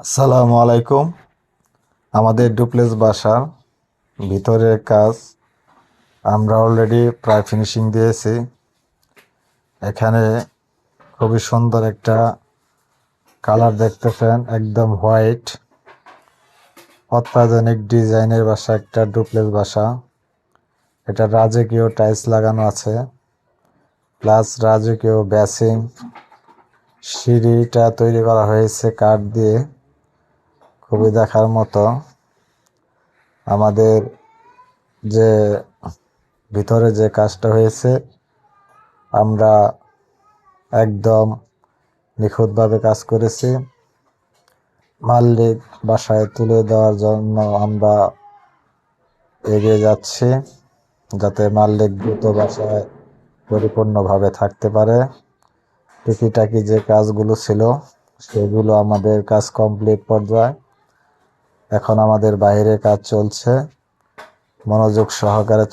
আসসালামু আলাইকুম। আমাদের ডুপ্লেক্স বাসার ভিতরের কাজ আমরা অলরেডি প্রায় ফিনিশিং দিয়েছি। এখানে খুবই সুন্দর একটা কালার দেখতেছেন, একদম হোয়াইট, অত্যাধুনিক ডিজাইনের বাসা, একটা ডুপ্লেক্স বাসা। এটা রাজকীয় টাইলস লাগানো আছে, প্লাস রাজকীয় বেসিং। সিঁড়িটা তৈরি করা হয়েছে কাঠ দিয়ে, খুবই দেখার মতো। আমাদের যে ভিতরে যে কাজটা হয়েছে, আমরা একদম নিখুঁতভাবে কাজ করেছি। মালিক বাসায় তুলে দেওয়ার জন্য আমরা এগিয়ে যাচ্ছি, যাতে মালিক দ্রুত বাসায় পরিপূর্ণভাবে থাকতে পারে। টুকিটাকি যে কাজগুলো ছিল সেগুলো আমাদের কাজ কমপ্লিট পর্যায়ে। এখন আমাদের বাইরে কাজ চলছে, মনোযোগ সহকারে